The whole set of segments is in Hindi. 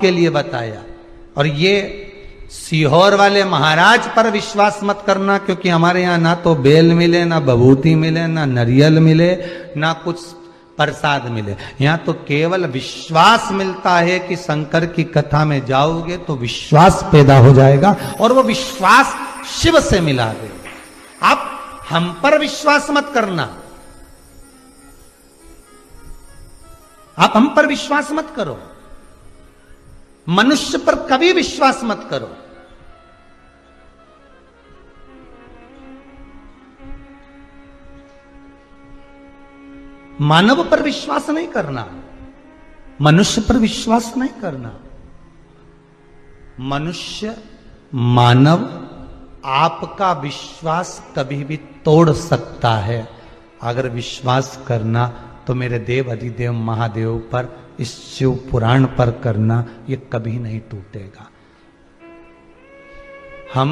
आपके लिए बताया। और ये सीहोर वाले महाराज पर विश्वास मत करना, क्योंकि हमारे यहाँ ना तो बेल मिले, ना बभूति मिले, ना नरियल मिले, ना कुछ प्रसाद मिले। यहाँ तो केवल विश्वास मिलता है कि शंकर की कथा में जाओगे तो विश्वास पैदा हो जाएगा, और वो विश्वास शिव से मिला देगा। आप हम पर विश्वास मत करना, आप हम पर विश्वास मत करो, मनुष्य पर कभी विश्वास मत करो। मानव पर विश्वास नहीं करना, मनुष्य पर विश्वास नहीं करना। मनुष्य, मानव आपका विश्वास कभी भी तोड़ सकता है। अगर विश्वास करना तो मेरे देव अधिदेव महादेव पर, इस शिव पुराण पर करना, ये कभी नहीं टूटेगा। हम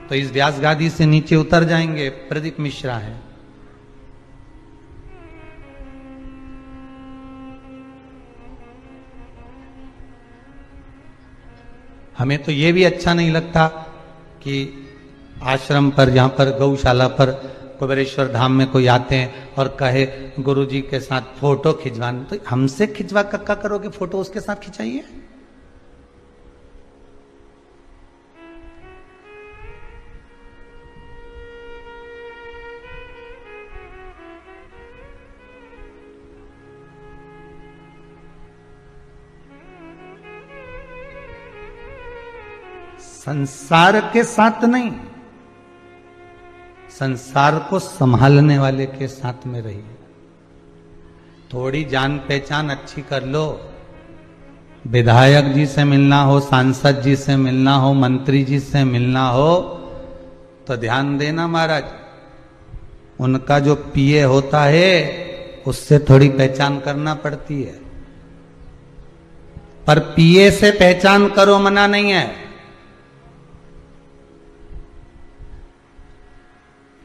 तो इस व्यास गादी से नीचे उतर जाएंगे। प्रदीप मिश्रा है, हमें तो ये भी अच्छा नहीं लगता कि आश्रम पर, जहां पर गौशाला पर कुबेरेश्वर धाम में कोई आते हैं और कहे गुरुजी के साथ फोटो खिंचवाना, तो हमसे खिंचवा कक्का करोगे, फोटो उसके साथ खिंचाइए। संसार के साथ नहीं, संसार को संभालने वाले के साथ में रहिए। थोड़ी जान पहचान अच्छी कर लो। विधायक जी से मिलना हो, सांसद जी से मिलना हो, मंत्री जी से मिलना हो, तो ध्यान देना महाराज, उनका जो पीए होता है उससे थोड़ी पहचान करना पड़ती है। पर पीए से पहचान करो, मना नहीं है।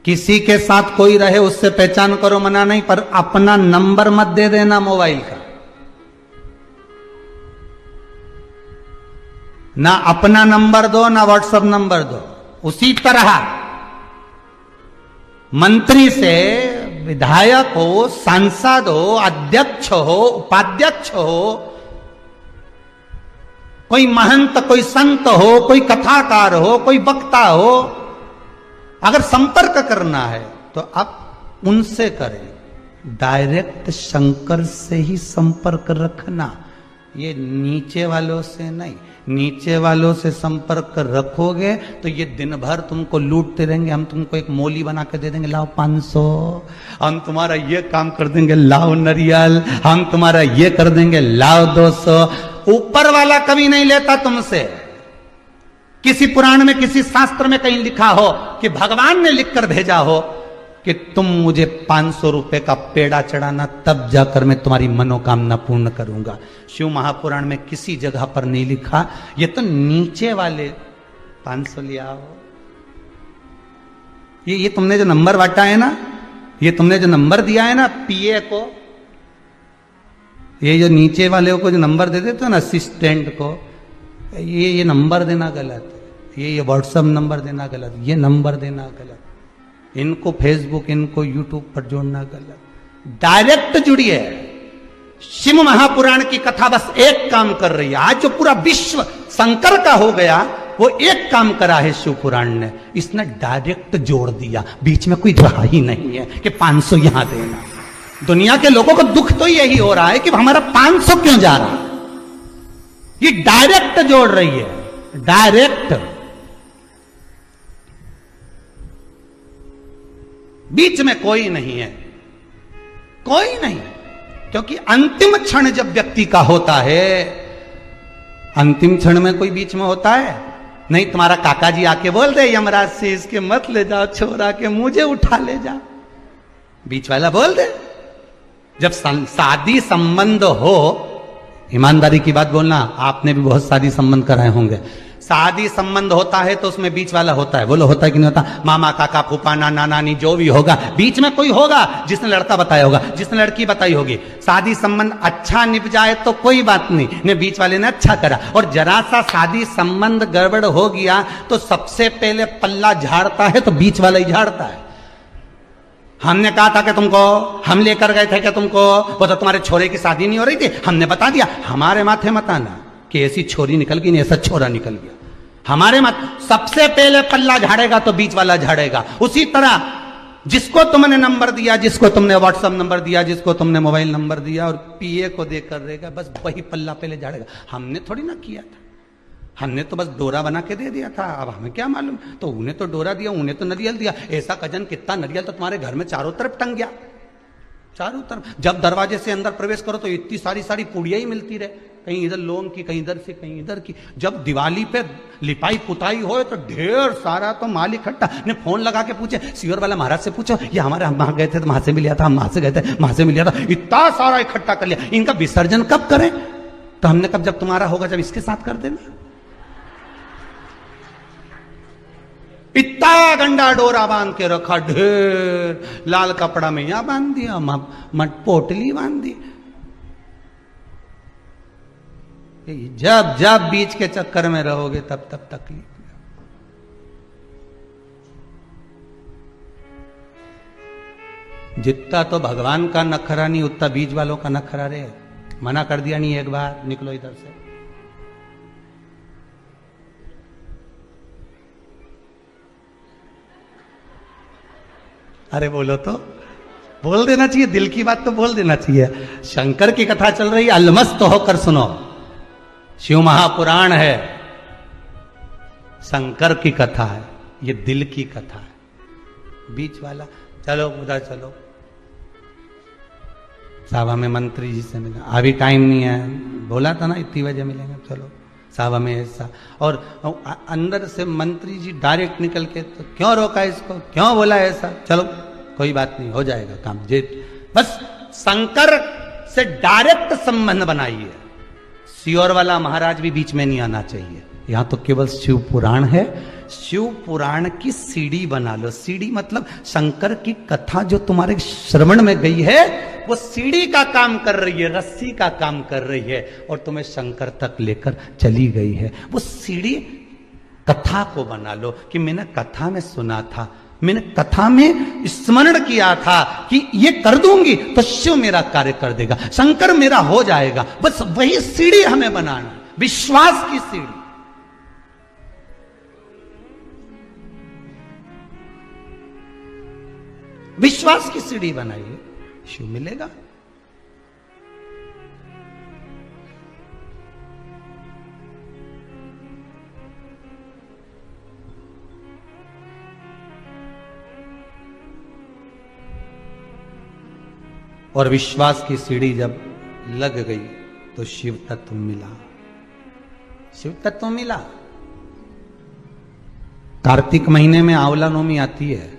किसी के साथ कोई रहे उससे पहचान करो, मना नहीं, पर अपना नंबर मत दे देना मोबाइल का। ना अपना नंबर दो, ना व्हाट्सएप नंबर दो। उसी तरह मंत्री से, विधायक हो, सांसद हो, अध्यक्ष हो, उपाध्यक्ष हो, कोई महंत, कोई संत हो, कोई कथाकार हो, कोई वक्ता हो, अगर संपर्क करना है तो आप उनसे करें। डायरेक्ट शंकर से ही संपर्क रखना, ये नीचे वालों से नहीं। नीचे वालों से संपर्क रखोगे तो ये दिन भर तुमको लूटते रहेंगे। हम तुमको एक मोली बना के दे देंगे, लाओ 500, हम तुम्हारा ये काम कर देंगे, लाओ नरियल, हम तुम्हारा ये कर देंगे, लाओ 200। ऊपर वाला कभी नहीं लेता तुमसे। किसी पुराण में, किसी शास्त्र में कहीं लिखा हो कि भगवान ने लिखकर भेजा हो कि तुम मुझे 500 रुपए का पेड़ा चढ़ाना, तब जाकर मैं तुम्हारी मनोकामना पूर्ण करूंगा। शिव महापुराण में किसी जगह पर नहीं लिखा। ये तो नीचे वाले 500 ले आओ। ये तुमने जो नंबर बांटा है ना, ये तुमने जो नंबर दिया है ना पीए को, ये जो नीचे वाले को जो नंबर दे देते हो ना असिस्टेंट को, ये नंबर देना गलत है। ये व्हाट्सएप नंबर देना गलत, ये नंबर देना गलत, इनको फेसबुक, इनको यूट्यूब पर जोड़ना गलत। डायरेक्ट जुड़िए। शिव महापुराण की कथा बस एक काम कर रही है। आज जो पूरा विश्व शंकर का हो गया, वो एक काम करा है शिव पुराण ने, इसने डायरेक्ट जोड़ दिया। बीच में कोई रहा ही नहीं है कि 500 यहां देना। दुनिया के लोगों को दुख तो यही हो रहा है कि हमारा 500 क्यों जा रहा। ये डायरेक्ट जोड़ रही है, डायरेक्ट। बीच में कोई नहीं है, कोई नहीं। क्योंकि अंतिम क्षण जब व्यक्ति का होता है, अंतिम क्षण में कोई बीच में होता है नहीं। तुम्हारा काका जी आके बोल दे यमराज से इसके मत ले जाओ छोरा के, मुझे उठा ले जा, बीच वाला बोल दे। जब शादी संबंध हो, ईमानदारी की बात बोलना, आपने भी बहुत शादी संबंध कराए होंगे। शादी संबंध होता है तो उसमें बीच वाला होता है, बोलो होता है कि नहीं होता? मामा काका फूफा नाना नानी जो भी होगा, बीच में कोई होगा जिसने लड़का बताया होगा, जिसने लड़की बताई होगी। शादी संबंध अच्छा निप जाए तो कोई बात नहीं, ने बीच वाले ने अच्छा करा, और जरा सा शादी संबंध गड़बड़ हो गया तो सबसे पहले पल्ला झाड़ता है तो बीच वाला ही झाड़ता है। हमने कहा था कि तुमको, हम लेकर गए थे कि तुमको, वो तो तुम्हारे छोरे की शादी नहीं हो रही थी, हमने बता दिया। हमारे माथे मत आना कि ऐसी छोरी निकल गई, नहीं ऐसा छोरा निकल गया। हमारे मत, सबसे पहले पल्ला झाड़ेगा तो बीच वाला झाड़ेगा। उसी तरह जिसको तुमने नंबर दिया, जिसको तुमने व्हाट्सएप नंबर दिया, जिसको तुमने मोबाइल नंबर दिया और पीए को देकर रहेगा, बस वही पल्ला पहले झाड़ेगा। हमने थोड़ी ना किया था, हमने तो बस डोरा बना के दे दिया था, अब हमें क्या मालूम। तो उन्हें तो डोरा दिया, उन्हें तो नरियल दिया। ऐसा कजन कितना नरियल तो तुम्हारे घर में चारों तरफ टंग गया, चारों तरफ। जब दरवाजे से अंदर प्रवेश करो तो इतनी सारी पूड़ियां ही मिलती रहे, कहीं इधर लौंग की, कहीं इधर से, कहीं इधर की। जब दिवाली पे लिपाई पुताई हो तो ढेर सारा तो माल इकट्ठा। ने फोन लगा के पूछे, सीवर वाला महाराज से पूछो, ये हमारे, हम वहां गए थे तो वहां से मिल लिया था, हम वहां से गए थे वहां से मिल लिया था, इतना सारा इकट्ठा कर लिया। इनका विसर्जन कब करें? तो हमने कब, जब तुम्हारा होगा, जब इसके साथ कर देना। इतना गंडा डोरा बांध के रखा, ढेर लाल कपड़ा में यहां बांध दिया, मट पोटली बांध दी। जब जब बीच के चक्कर में रहोगे तब तब तकलीफ। जितना तो भगवान का नखरा नहीं, उतना बीच वालों का नखरा रे। मना कर दिया नहीं एक बार, निकलो इधर से। अरे बोलो तो, बोल देना चाहिए, दिल की बात तो बोल देना चाहिए। शंकर की कथा चल रही है, अलमस्त होकर सुनो। शिव महापुराण है, शंकर की कथा है, ये दिल की कथा है। बीच वाला, चलो उधर चलो, साहब हमें मंत्री जी से मिला, अभी टाइम नहीं है, बोला था ना इतनी बजे मिलेंगे, चलो साहब हमें ऐसा। और अंदर से मंत्री जी डायरेक्ट निकल के, तो क्यों रोका इसको, क्यों बोला ऐसा, चलो कोई बात नहीं, हो जाएगा काम। जे बस शंकर से डायरेक्ट संबंध बनाइए। सियोर वाला महाराज भी बीच में नहीं आना चाहिए। यहां तो केवल शिव पुराण है, शिव पुराण की सीढ़ी बना लो। सीढ़ी मतलब शंकर की कथा जो तुम्हारे श्रवण में गई है, वो सीढ़ी का काम कर रही है, रस्सी का काम कर रही है, और तुम्हें शंकर तक लेकर चली गई है। वो सीढ़ी कथा को बना लो कि मैंने कथा में सुना था, मैंने कथा में स्मरण किया था कि ये कर दूंगी तो शिव मेरा कार्य कर देगा, शंकर मेरा हो जाएगा। बस वही सीढ़ी हमें बनाना, विश्वास की सीढ़ी। विश्वास की सीढ़ी बनाइए, शिव मिलेगा। और विश्वास की सीढ़ी जब लग गई तो शिव तत्व मिला, शिव तत्व मिला। कार्तिक महीने में आंवला नवमी आती है,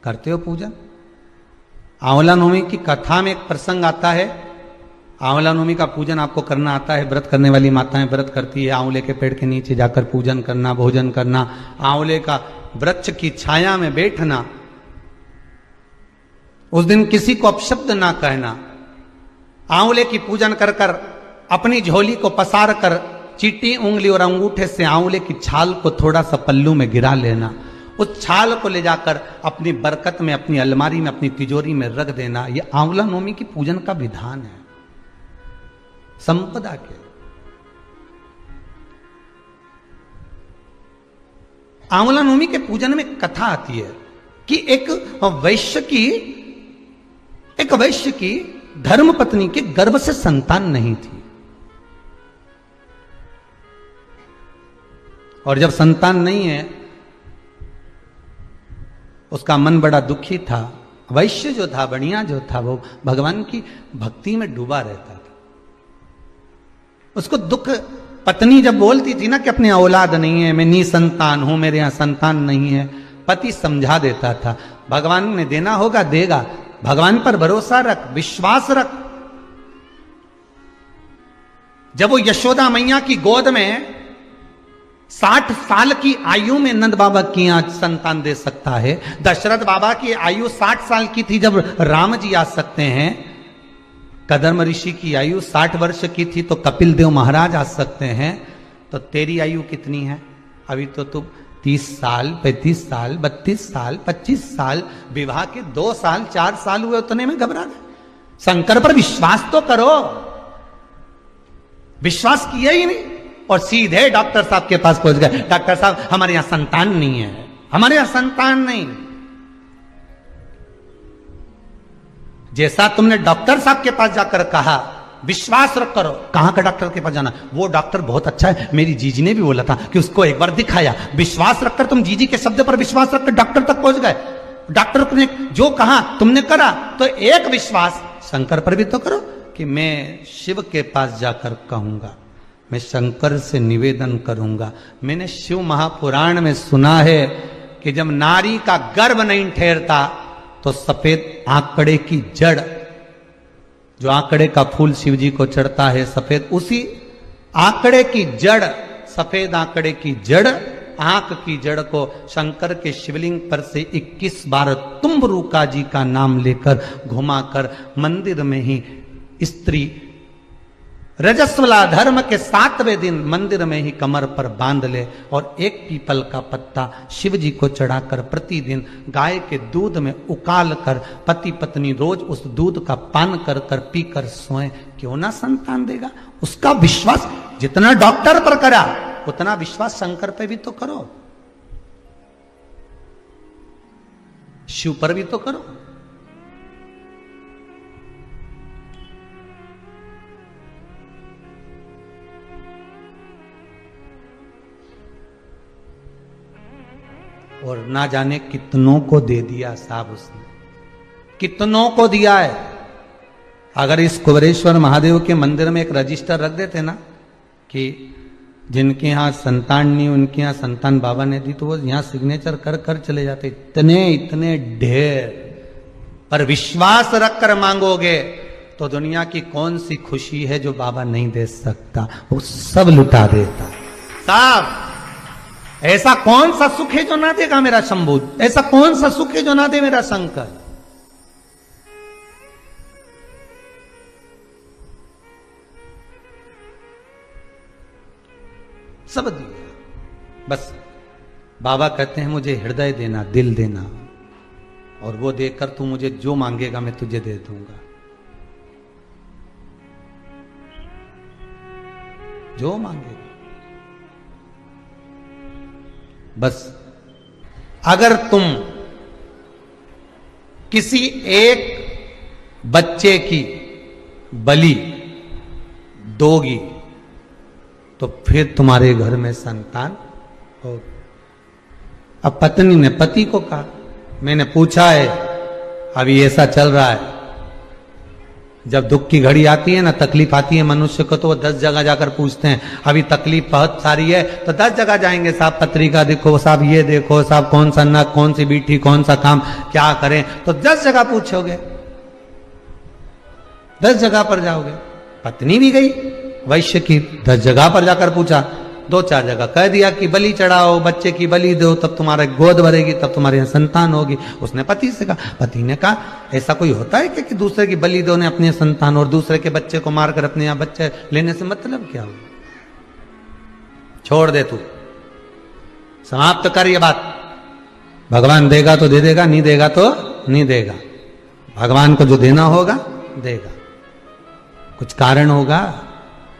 करते हो पूजन? आंवला नवमी की कथा में एक प्रसंग आता है। आंवला नवमी का पूजन आपको करना आता है, व्रत करने वाली माताएं व्रत करती है, आंवले के पेड़ के नीचे जाकर पूजन करना, भोजन करना, आंवले का वृक्ष की छाया में बैठना, उस दिन किसी को अपशब्द ना कहना, आंवले की पूजन कर कर अपनी झोली को पसार कर चीटी उंगली और अंगूठे से आंवले की छाल को थोड़ा सा पल्लू में गिरा लेना, उस छाल को ले जाकर अपनी बरकत में, अपनी अलमारी में, अपनी तिजोरी में रख देना। यह आंवला नवमी की पूजन का विधान है, संपदा के। आंवला नवमी के पूजन में कथा आती है कि एक वैश्य की धर्म पत्नी के गर्भ से संतान नहीं थी, और जब संतान नहीं है उसका मन बड़ा दुखी था। वैश्य जो था, बनिया जो था, वो भगवान की भक्ति में डूबा रहता था। उसको दुख, पत्नी जब बोलती थी ना कि अपने औलाद नहीं है, मैं निसंतान हूं, मेरे यहां संतान नहीं है, पति समझा देता था भगवान ने देना होगा देगा, भगवान पर भरोसा रख, विश्वास रख। जब वो यशोदा मैया की गोद में 60 साल की आयु में नंद बाबा की आज संतान दे सकता है, दशरथ बाबा की आयु 60 साल की थी जब राम जी आ सकते हैं, कदम ऋषि की आयु 60 वर्ष की थी तो कपिल देव महाराज आ सकते हैं, तो तेरी आयु कितनी है? अभी तो तुम 30 साल 35 साल 32 साल 25 साल, विवाह के 2 साल 4 साल हुए, उतने में घबरा गए। शंकर पर विश्वास तो करो। विश्वास किया ही नहीं और सीधे डॉक्टर साहब के पास पहुंच गए, डॉक्टर साहब हमारे यहां संतान नहीं है, हमारे यहां संतान नहीं। जैसा तुमने डॉक्टर साहब के पास जाकर कहा विश्वास रख करो, कहां का डॉक्टर के पास जाना? वो डॉक्टर बहुत अच्छा है, मेरी जीजी ने भी बोला था कि उसको एक बार दिखाया। विश्वास रखकर तुम जीजी के शब्द पर विश्वास रखकर डॉक्टर तक पहुंच गए, डॉक्टर ने जो कहा तुमने करा, तो एक विश्वास शंकर पर भी तो करो कि मैं शिव के पास जाकर कहूंगा, मैं शंकर से निवेदन करूंगा। मैंने शिव महापुराण में सुना है कि जब नारी का गर्भ नहीं ठहरता तो सफेद आंकड़े की जड़, जो आंकड़े का फूल शिव जी को चढ़ता है सफेद, उसी आंकड़े की जड़, सफेद आंकड़े की जड़, आंख की जड़ को शंकर के शिवलिंग पर से 21 बार तुम्बरुका जी का नाम लेकर घुमाकर मंदिर में ही स्त्री रजस्वला धर्म के 7वें दिन मंदिर में ही कमर पर बांध ले और एक पीपल का पत्ता शिव जी को चढ़ाकर प्रतिदिन गाय के दूध में उकाल कर पति पत्नी रोज उस दूध का पान कर कर पीकर सोए, क्यों ना संतान देगा? उसका विश्वास जितना डॉक्टर पर करा उतना विश्वास शंकर पे भी तो करो, शिव पर भी तो करो। और ना जाने कितनों को दे दिया साहब उसने, कितनों को दिया है। अगर इस कुबेरेश्वर महादेव के मंदिर में एक रजिस्टर रख देते ना कि जिनके यहाँ संतान नहीं उनके यहाँ संतान बाबा ने दी, तो वो यहाँ सिग्नेचर कर कर चले जाते। इतने इतने ढेर, पर विश्वास रखकर मांगोगे तो दुनिया की कौन सी खुशी है जो बाबा नहीं दे सकता, वो सब लुटा देता साहब। ऐसा कौन सा सुख है जो ना देगा मेरा शंभू? ऐसा कौन सा सुख है जो ना दे मेरा शंकर? सब दिया। बस बाबा कहते हैं मुझे हृदय देना, दिल देना, और वो देकर तू मुझे जो मांगेगा मैं तुझे दे दूंगा, जो मांगेगा। बस अगर तुम किसी एक बच्चे की बलि दोगी तो फिर तुम्हारे घर में संतान होगी। अब पत्नी ने पति को कहा, मैंने पूछा है, अभी ऐसा चल रहा है, जब दुख की घड़ी आती है ना, तकलीफ आती है मनुष्य को, तो वो 10 जगह जाकर पूछते हैं। अभी तकलीफ बहुत सारी है तो 10 जगह जाएंगे, साहब पत्रिका देखो, साहब ये देखो, साहब कौन सा नक, कौन सी बीठी, कौन सा काम क्या करें, तो 10 जगह पूछोगे, 10 जगह पर जाओगे। पत्नी भी गई वैश्य की, 10 जगह पर जाकर पूछा, 2-4 जगह कह दिया कि बलि चढ़ाओ, बच्चे की बलि दो, तब तुम्हारे गोद भरेगी, तब तुम्हारे यहाँ संतान होगी। उसने पति से कहा, पति ने कहा ऐसा कोई होता है कि दूसरे की बलि दो ने अपने संतान, और दूसरे के बच्चे को मारकर अपने यहाँ बच्चे लेने से मतलब क्या हो? छोड़ दे, तू समाप्त कर ये बात। भगवान देगा तो दे देगा, नहीं देगा तो नहीं देगा। भगवान को जो देना होगा देगा। कुछ कारण होगा,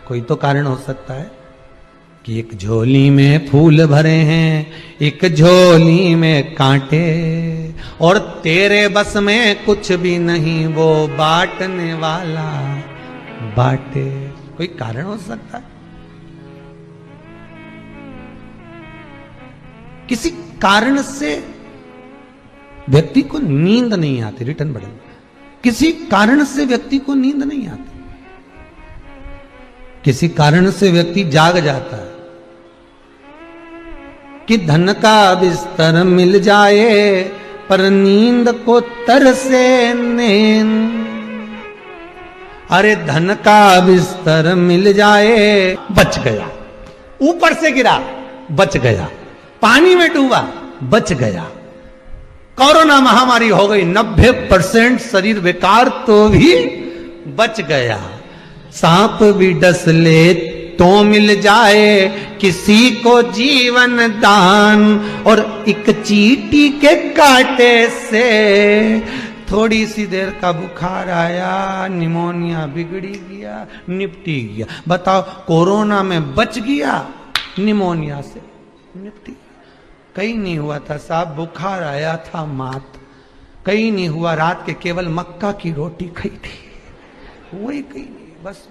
कोई तो कारण हो सकता है कि एक झोली में फूल भरे हैं, एक झोली में कांटे, और तेरे बस में कुछ भी नहीं, वो बांटने वाला बांटे। कोई कारण हो सकता है। किसी कारण से व्यक्ति को नींद नहीं आती, रिटर्न बटन, किसी कारण से व्यक्ति को नींद नहीं आती, किसी कारण से व्यक्ति जाग जाता है कि धन का बिस्तर मिल जाए पर नींद को तरसे नैन। अरे धन का बिस्तर मिल जाए, बच गया। ऊपर से गिरा, बच गया। पानी में डूबा, बच गया। कोरोना महामारी हो गई, 90% शरीर बेकार, तो भी बच गया। सांप भी डस ले तो मिल जाए किसी को जीवन दान, और एक चींटी के काटे से थोड़ी सी देर का बुखार आया, निमोनिया बिगड़ी गया, निपटी गया। बताओ, कोरोना में बच गया, निमोनिया से निपटी गया। कहीं नहीं हुआ था साहब, बुखार आया था मात, कहीं नहीं हुआ, रात के केवल मक्का की रोटी खाई थी, वही कहीं नहीं, बस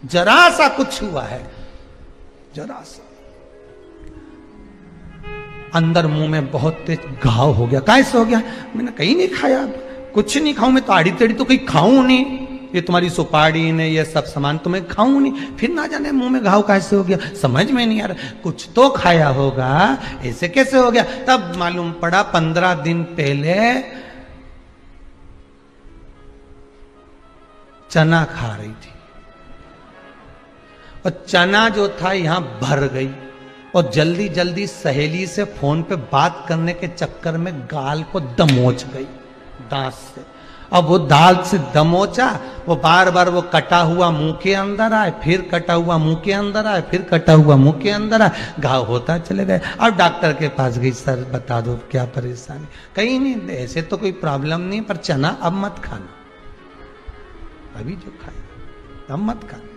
जरा सा कुछ हुआ है, जरा सा। अंदर मुंह में बहुत तेज घाव हो गया। कैसे हो गया? मैंने कहीं नहीं खाया, कुछ नहीं खाऊं मैं तो, आड़ी टेढ़ी तो कहीं खाऊं नहीं, ये तुम्हारी सुपाड़ी ने ये सब सामान तो मैं खाऊं नहीं, फिर ना जाने मुंह में घाव कैसे हो गया, समझ में नहीं आ रहा। कुछ तो खाया होगा, ऐसे कैसे हो गया? तब मालूम पड़ा 15 दिन पहले चना खा रही थी, और चना जो था यहां भर गई, और जल्दी जल्दी सहेली से फोन पे बात करने के चक्कर में गाल को दमोच गई दांत से। अब वो दांत से दमोचा, वो बार बार वो कटा हुआ मुंह के अंदर आए, फिर कटा हुआ मुंह के अंदर आए, फिर कटा हुआ मुंह के अंदर आए, घाव होता चले गए। अब डॉक्टर के पास गई, सर बता दो क्या परेशानी? कहीं नहीं, ऐसे तो कोई प्रॉब्लम नहीं, पर चना अब मत खाना, अभी जो खाए अब मत खाना।